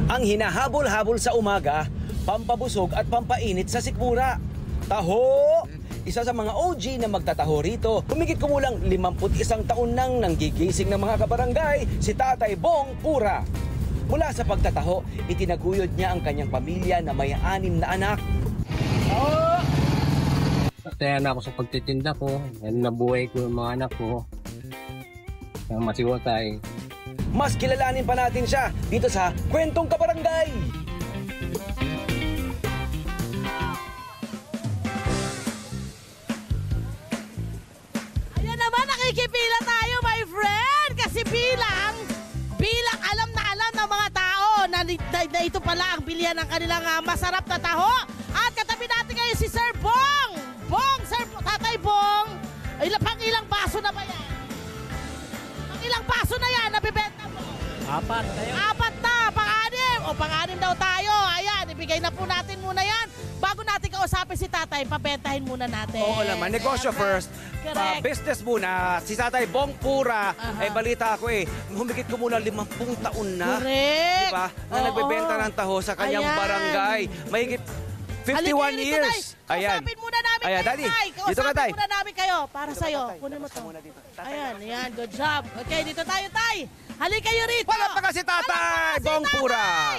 Ang hinahabol-habol sa umaga, pampabusog at pampainit sa sikmura. Taho! Isa sa mga OG na magtataho rito. Humigit kumulang 51 taon nang nanggigising ng mga kabarangay, si Tatay Bong Pura. Mula sa pagtataho, itinaguyod niya ang kanyang pamilya na may 6 na anak. Kaya na ako sa pagtitinda ko, nabuhay ko yung mga anak ko. Kaya masiwatay. Mas kilalanin pa natin siya dito sa Kwentong Kabarangay. Ayan naman, nakikipila tayo, my friend. Kasi bilang alam na alam ng mga tao na ito pala ang bilihan ng kanilang masarap na taho. At katabi natin ngayon si Sir Bong. Tatay Bong. Ilang baso na ba yan? Ilang baso na yan, nabibenta mo? 4 tayo. 4 na, pang-anim. O pang-anim daw tayo. Ayan, ibigay na po natin muna yan. Bago natin kausapin si tatay, pabentahin muna natin. Oo naman, negosyo first. Business muna. Si Tatay Bong Pura, ay balita ako humigit ko muna 50 taon na. Correct. Diba? Na nagbebenta ng taho sa kanyang barangay. Mahigit 51 years. Ayan. Kausapin muna namin kayo, Daddy. Tay. Dito ka, Tay. Kausapin muna namin kayo. Para sa'yo. Kunin mo to. Ayan, good job. Okay, dito tayo, Tay. Halika kayo rito. Wala pa kasi Tatay Bong Pura.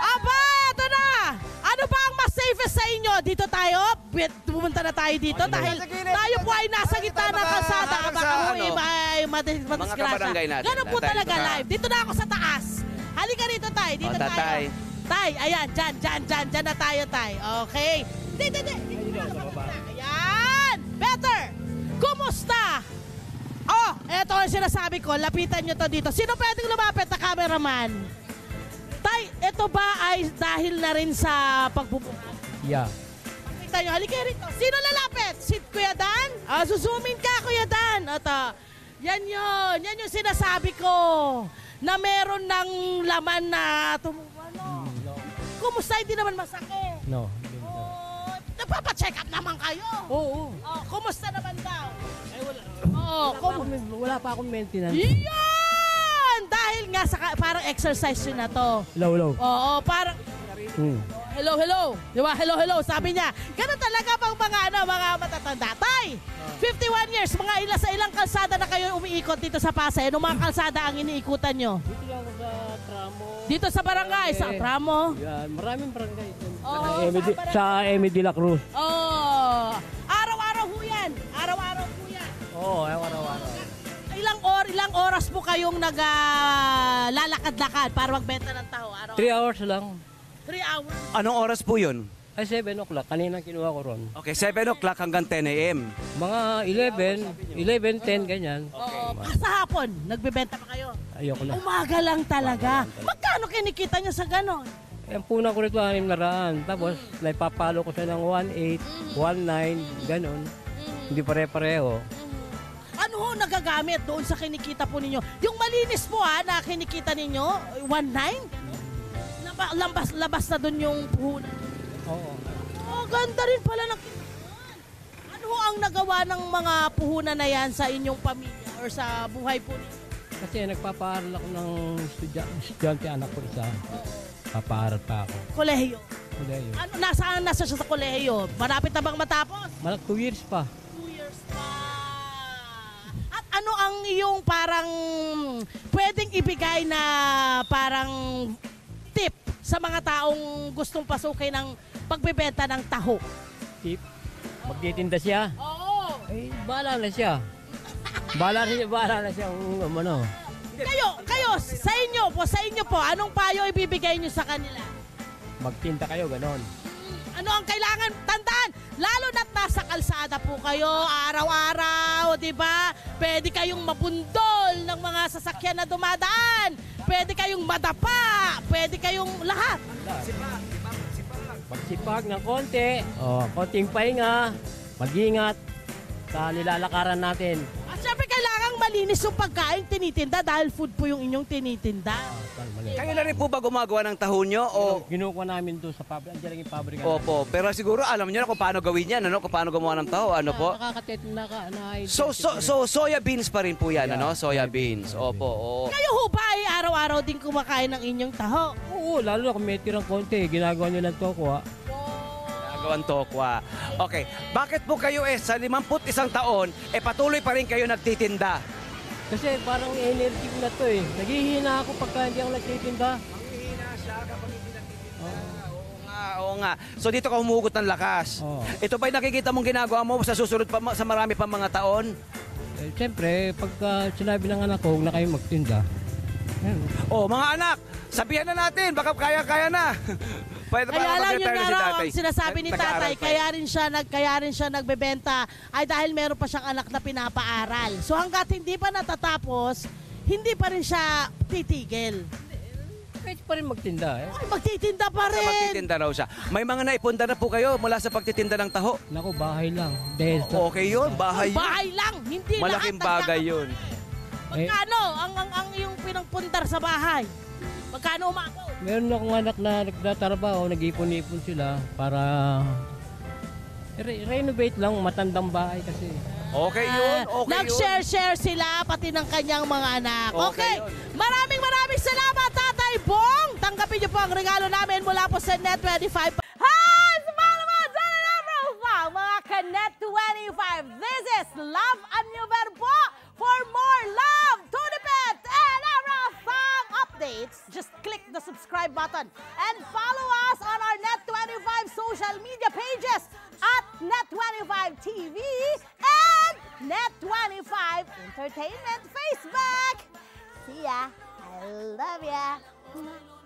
Aba, ito na. Ano ba ang mas safest sa inyo? Dito tayo? Pumunta na tayo dito dahil tayo po ay nasa gitna ng kalsada. Baka ho, mga kabarangay natin. Ganun po talaga live. Dito na ako sa taas. Halika rito, Tay. Dito tayo. Tay, ayan, dyan na tayo, Tay. Okay. Hindi. Ayan. Better. Kumusta? Oh, eto ang sinasabi ko. Lapitan nyo to dito. Sino pwedeng lumapit na cameraman? Tay, ito ba ay dahil na rin sa pagbubuhat? Yeah. Pakita nyo, halika rito. Sino lalapit? Si Kuya Dan? Susumin ka, Kuya Dan. Ito. Yan yung sinasabi ko. Na meron ng laman na tumubuhan. Kumusta? Hindi naman masakit. No. Nagpapacheck up naman kayo. Oo. Kumusta naman daw? Ay, wala. Wala pa akong maintenance. Yan! Dahil nga sa parang exercise yun na to. Hello. Oo, parang... Hello. Di ba? Hello. Sabi niya, ganun talaga bang mga matatanda. Tay, 51 years, sa ilang kalsada na kayo umiikot dito sa Pasay. Anong mga kalsada ang iniikutan nyo? Dito lang ako sa tramo. Dito sa barangay, sa tramo? Yan, maraming barangay. Sa Emi de la Cruz. Araw-araw ho yan. Oo, araw-araw. Ilang oras po kayong naglalakad-lakad para magbenta ng taho? 3 hours lang. 3 hours? Anong oras po yun? Ay, 7 o'clock. Kanina kinuha ko ron. Okay, 7 o'clock hanggang 10 a.m. Mga 11, 10, ganyan. Oo. Sa hapon, nagbebenta pa kayo? Ayoko na. Umaga lang talaga. Magkano kinikita nyo sa ganon? Ang puna ko rito 600. Tapos, naipapalo ko siya ng 1.8, 1.9, ganon. Hindi pare-pareho. Ano ho nagagamit doon sa kinikita po ninyo? Yung malinis po na kinikita ninyo, 1.9? Labas na doon yung puhunan. Oo. Ganda rin pala ng kinuhan. Ano ho ang nagawa ng mga puhunan na yan sa inyong pamilya or sa buhay po ninyo? Kasi nagpapaaral ako ng estudyante anak ko isa. Papaaral pa ako. Kolehiyo. Kolehiyo. Ano, nasaan nasa siya sa kolehiyo? Malapit na bang matapos? 2 years pa. 2 years pa. At ano ang iyong parang pwedeng ibigay na parang tip sa mga taong gustong pasukin ng pagbebenta ng taho? Tip? Magtitinda siya? Oo. Ay, bahala na siya. Bahala na siya. Ano? Kayo, sa inyo po, anong payo ibibigay nyo sa kanila? Magtinda kayo, ganon. Ano ang kailangan tandaan? Lalo na't nasa kalsada po kayo, araw-araw, di ba? Pwede kayong mabundol ng mga sasakyan na dumadaan. Pwede kayong madapa. Pwede kayong lahat. Magsipag ng konti. Konting pahinga. Mag-ingat sa nilalakaran natin. At syempre kailangang malinis yung pagkain tinitinda dahil food po yung inyong tinitinda. bakal. Maliit. Kayo na rin po ba gumagawa ng taho nyo? O... Kinukuha namin doon sa pabrika. Andiyan lang yung pabrika. Opo, pero siguro alam niyo na kung paano gawin yan, ano? Kung paano gumawa ng taho, ano po? So soya beans pa rin po yan, ano? Soya beans. Opo, oo. Kayo ho ba ay araw-araw din kumakain ng inyong taho? Oo, lalo na kung may tirang konti, ginagawa nyo lang tokwa. Ginagawang tokwa. Okay, bakit po kayo sa 51 taon, patuloy pa rin kayo nagtitinda? Kasi parang energy ko na to eh. Naghihina ako pagka hindi ako nagtitinda. Manghihina siya kapag hindi nagtitinda. Oo nga. So dito ka humugot ng lakas. Oo. Ito ba'y nakikita mong ginagawa mo sa susunod pa, sa marami pang mga taon? Eh, siyempre, pagka sinabi ng anak ko, huwag na kayo magtinda. Ayun. Oh, mga anak, sabihan na natin, baka kaya-kaya na. Pwede Kaya lang yun nga raw ang sinasabi ni tatay, Nag-aaral kaya rin siya nagbebenta ay dahil meron pa siyang anak na pinapaaral. So hanggat hindi pa natatapos, hindi pa rin siya titigil. Pwede pa rin magtinda eh. Ay, magtitinda pa rin. Magtitinda raw siya. May mga naipunda na po kayo mula sa pagtitinda ng taho. Naku, bahay lang. Dahil sa... Okay yun, bahay yun. Bahay lang, hindi Malaking lahat. bagay yun. Magkano ang yung pinangpundar sa bahay? Magkano umabot? Meron akong anak na nagtatrabaho, nag-ipon-ipon sila para renovate lang, matandang bahay kasi. Okay yun, okay yun. Nag-share sila pati ng kanyang mga anak. Okay Okay, yun. maraming salamat Tatay Bong. Tanggapin niyo po ang regalo namin mula po sa Net25. Hi! Sumama mo dyan na mga ka-Net25. This is Love and New Verbo. For more love, Tunipet, and everything updates, just click the subscribe button and follow us on our Net25 social media pages at Net25 TV and Net25 Entertainment Facebook. See ya. I love ya.